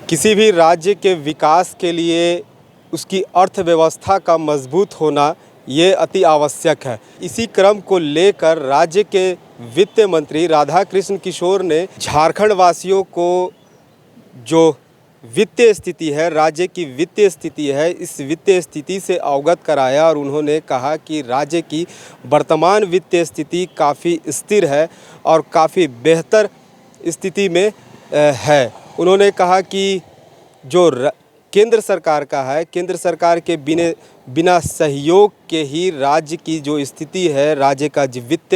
किसी भी राज्य के विकास के लिए उसकी अर्थव्यवस्था का मजबूत होना ये अति आवश्यक है। इसी क्रम को लेकर राज्य के वित्त मंत्री राधाकृष्ण किशोर ने झारखंड वासियों को जो वित्तीय स्थिति है, राज्य की वित्तीय स्थिति है, इस वित्तीय स्थिति से अवगत कराया और उन्होंने कहा कि राज्य की वर्तमान वित्तीय स्थिति काफ़ी स्थिर है और काफ़ी बेहतर स्थिति में है। उन्होंने कहा कि जो केंद्र सरकार का है, केंद्र सरकार के बिना सहयोग के ही राज्य की जो स्थिति है, राज्य का जो वित्त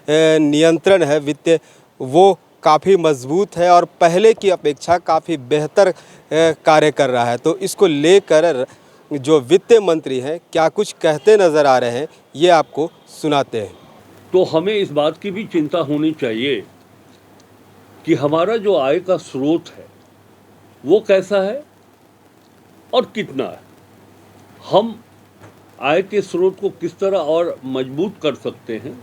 नियंत्रण है, वित्त वो काफ़ी मजबूत है और पहले की अपेक्षा काफ़ी बेहतर कार्य कर रहा है। तो इसको लेकर जो वित्त मंत्री हैं क्या कुछ कहते नज़र आ रहे हैं, ये आपको सुनाते हैं। तो हमें इस बात की भी चिंता होनी चाहिए कि हमारा जो आय का स्रोत है वो कैसा है और कितना है। हम आय के स्रोत को किस तरह और मजबूत कर सकते हैं।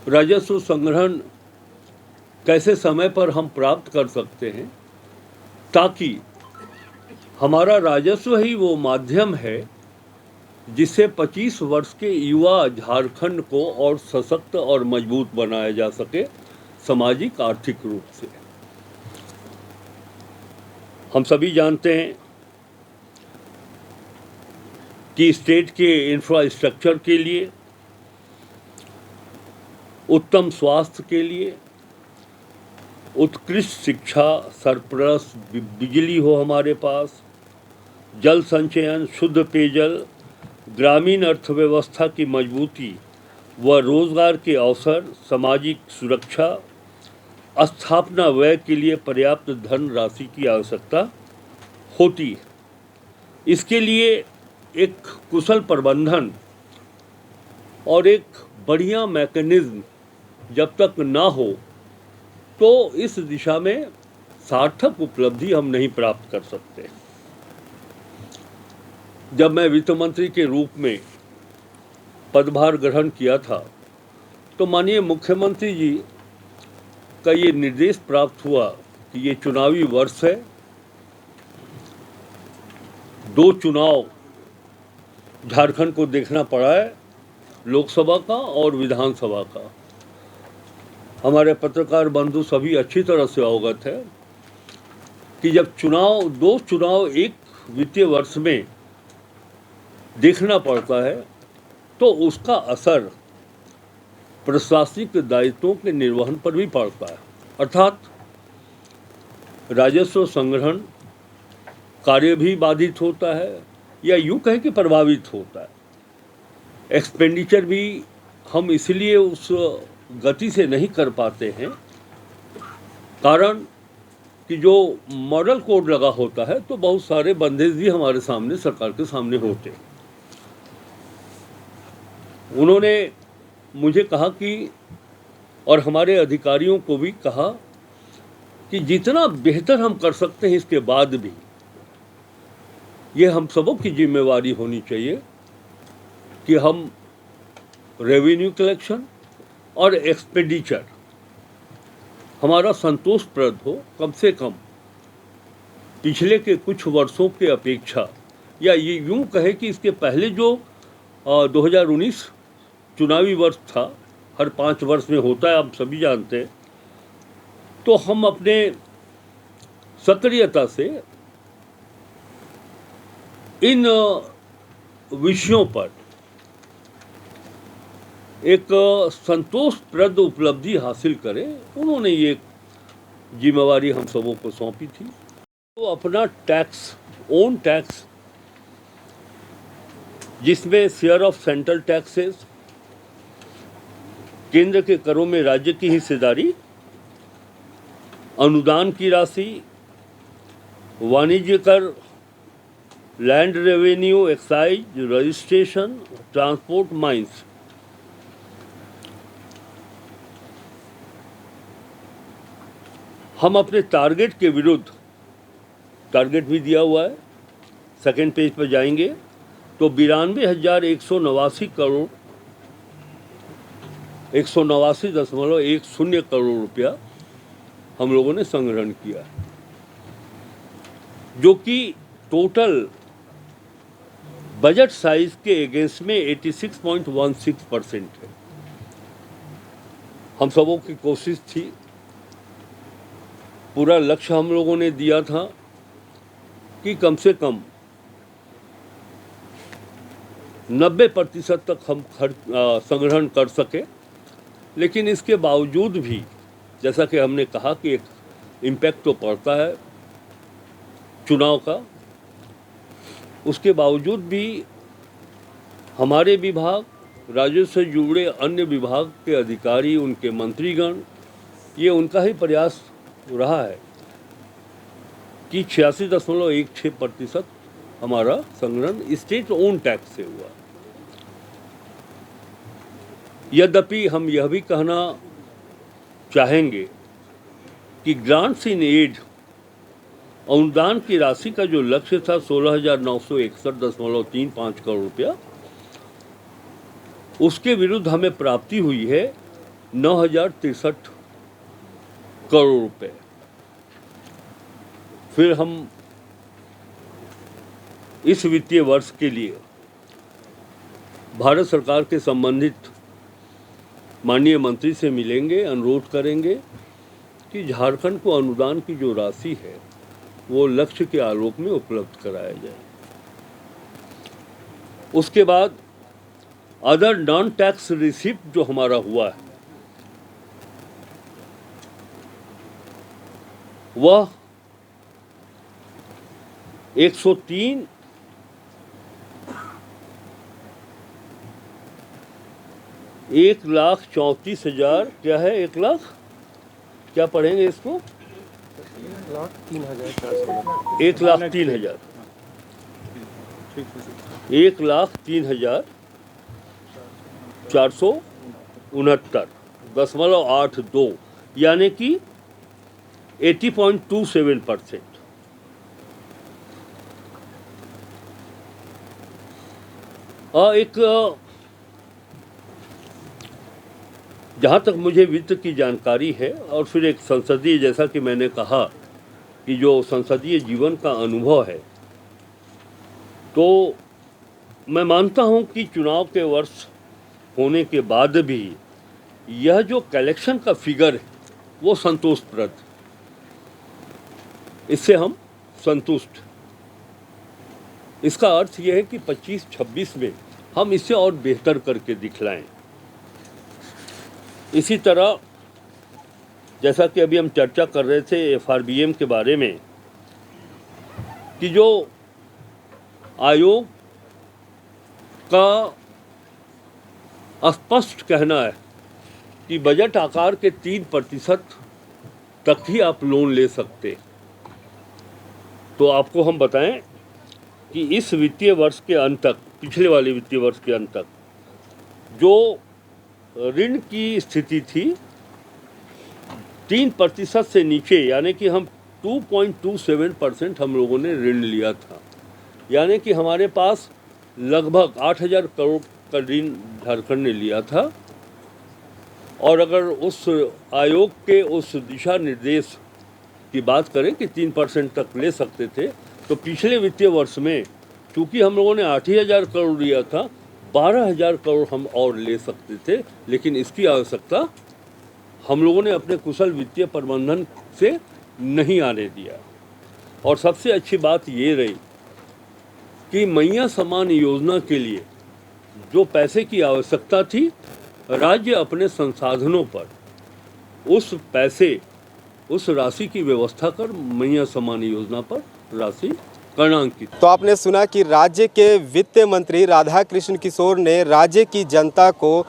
राजस्व संग्रहण कैसे समय पर हम प्राप्त कर सकते हैं ताकि हमारा राजस्व ही वो माध्यम है जिससे 25 वर्ष के युवा झारखंड को और सशक्त और मजबूत बनाया जा सके सामाजिक आर्थिक रूप से। हम सभी जानते हैं कि स्टेट के इंफ्रास्ट्रक्चर के लिए, उत्तम स्वास्थ्य के लिए, उत्कृष्ट शिक्षा, सरप्लस बिजली हो हमारे पास, जल संचयन, शुद्ध पेयजल, ग्रामीण अर्थव्यवस्था की मजबूती व रोजगार के अवसर, सामाजिक सुरक्षा, स्थापना व्यय के लिए पर्याप्त धन राशि की आवश्यकता होती है। इसके लिए एक कुशल प्रबंधन और एक बढ़िया मैकेनिज्म जब तक ना हो तो इस दिशा में सार्थक उपलब्धि हम नहीं प्राप्त कर सकते। जब मैं वित्त मंत्री के रूप में पदभार ग्रहण किया था तो माननीय मुख्यमंत्री जी का ये निर्देश प्राप्त हुआ कि ये चुनावी वर्ष है, 2 चुनाव झारखंड को देखना पड़ा है, लोकसभा का और विधानसभा का। हमारे पत्रकार बंधु सभी अच्छी तरह से अवगत है कि जब 2 चुनाव एक वित्तीय वर्ष में देखना पड़ता है तो उसका असर प्रशासनिक दायित्वों के निर्वहन पर भी पड़ता है। अर्थात राजस्व संग्रहण कार्य भी बाधित होता है या यूँ कहें कि प्रभावित होता है। एक्सपेंडिचर भी हम इसलिए उस गति से नहीं कर पाते हैं कारण कि जो मॉडल कोड लगा होता है तो बहुत सारे बंदेज भी हमारे सामने, सरकार के सामने होते हैं। उन्होंने मुझे कहा कि और हमारे अधिकारियों को भी कहा कि जितना बेहतर हम कर सकते हैं इसके बाद भी ये हम सबों की जिम्मेवारी होनी चाहिए कि हम रेवेन्यू कलेक्शन और एक्सपेंडिचर हमारा संतोषप्रद हो, कम से कम पिछले के कुछ वर्षों के अपेक्षा, या ये यूँ कहे कि इसके पहले जो 2019 चुनावी वर्ष था, हर 5 वर्ष में होता है, आप सभी जानते हैं, तो हम अपने सक्रियता से इन विषयों पर एक संतोषप्रद उपलब्धि हासिल करें। उन्होंने ये जिम्मेवारी हम सबों को सौंपी थी। तो अपना टैक्स, ओन टैक्स, जिसमें शेयर ऑफ सेंट्रल टैक्सेस, केंद्र के करों में राज्य की हिस्सेदारी, अनुदान की राशि, वाणिज्य कर, land revenue, excise, registration, transport, mines, हम अपने टारगेट के विरुद्ध, टारगेट भी दिया हुआ है, सेकेंड पेज पर जाएंगे तो 92,189 करोड़ 189.10 करोड़ रुपया हम लोगों ने संग्रहण किया है, जो कि टोटल बजट साइज के अगेंस्ट में 86.16% है। हम सबों की कोशिश थी, पूरा लक्ष्य हम लोगों ने दिया था कि कम से कम 90% तक हम संग्रहण कर सके। लेकिन इसके बावजूद भी, जैसा कि हमने कहा कि एक इम्पैक्ट तो पड़ता है चुनाव का, उसके बावजूद भी हमारे विभाग, राजस्व से जुड़े अन्य विभाग के अधिकारी, उनके मंत्रीगण, ये उनका ही प्रयास रहा है कि 86.16% हमारा संग्रहण स्टेट ओन टैक्स से हुआ। यद्यपि हम यह भी कहना चाहेंगे कि ग्रांट्स इन एड, अनुदान की राशि का जो लक्ष्य था 16,961.35 करोड़ रुपया, उसके विरुद्ध हमें प्राप्ति हुई है 9,063 करोड़ रुपए। फिर हम इस वित्तीय वर्ष के लिए भारत सरकार के संबंधित माननीय मंत्री से मिलेंगे, अनुरोध करेंगे कि झारखंड को अनुदान की जो राशि है वो लक्ष्य के आलोक में उपलब्ध कराया जाए। उसके बाद अदर नॉन टैक्स रिसिप्ट जो हमारा हुआ है, वह 1,34,000 क्या है, 1 लाख क्या पढ़ेंगे इसको, 1,03,000 1,03,469.82 यानी कि 80.27%। एक जहाँ तक मुझे वित्त की जानकारी है, और फिर एक संसदीय, जैसा कि मैंने कहा कि जो संसदीय जीवन का अनुभव है, तो मैं मानता हूँ कि चुनाव के वर्ष होने के बाद भी यह जो कलेक्शन का फिगर है वो संतोषप्रद, इससे हम संतुष्ट। इसका अर्थ यह है कि 25-26 में हम इससे और बेहतर करके दिखलाएं। इसी तरह जैसा कि अभी हम चर्चा कर रहे थे FRBM के बारे में, कि जो आयोग का स्पष्ट कहना है कि बजट आकार के 3% तक ही आप लोन ले सकते, तो आपको हम बताएं कि इस वित्तीय वर्ष के अंत तक, पिछले वाले वित्तीय वर्ष के अंत तक जो ऋण की स्थिति थी 3% से नीचे, यानी कि हम 2.27% हम लोगों ने ऋण लिया था, यानी कि हमारे पास लगभग 8,000 करोड़ का ऋण झारखंड ने लिया था। और अगर उस आयोग के उस दिशा निर्देश की बात करें कि 3% तक ले सकते थे, तो पिछले वित्तीय वर्ष में चूँकि हम लोगों ने 8,000 करोड़ लिया था, 12,000 करोड़ हम और ले सकते थे, लेकिन इसकी आवश्यकता हम लोगों ने अपने कुशल वित्तीय प्रबंधन से नहीं आने दिया। और सबसे अच्छी बात ये रही कि मैया समान योजना के लिए जो पैसे की आवश्यकता थी, राज्य अपने संसाधनों पर उस पैसे, उस राशि की व्यवस्था कर मैया समान योजना पर राशि कर्णांकित। तो आपने सुना कि राज्य के वित्त मंत्री राधाकृष्ण किशोर ने राज्य की जनता को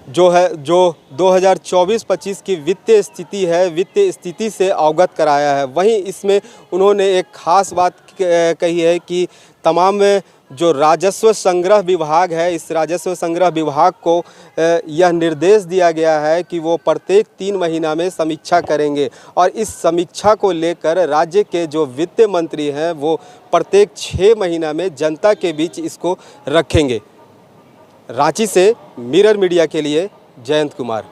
जो 2024-25 की वित्तीय स्थिति है, वित्तीय स्थिति से अवगत कराया है। वहीं इसमें उन्होंने एक खास बात कही है कि तमाम जो राजस्व संग्रह विभाग है, इस राजस्व संग्रह विभाग को यह निर्देश दिया गया है कि वो प्रत्येक 3 महीना में समीक्षा करेंगे, और इस समीक्षा को लेकर राज्य के जो वित्त मंत्री हैं वो प्रत्येक 6 महीना में जनता के बीच इसको रखेंगे। रांची से मिरर मीडिया के लिए जयंत कुमार।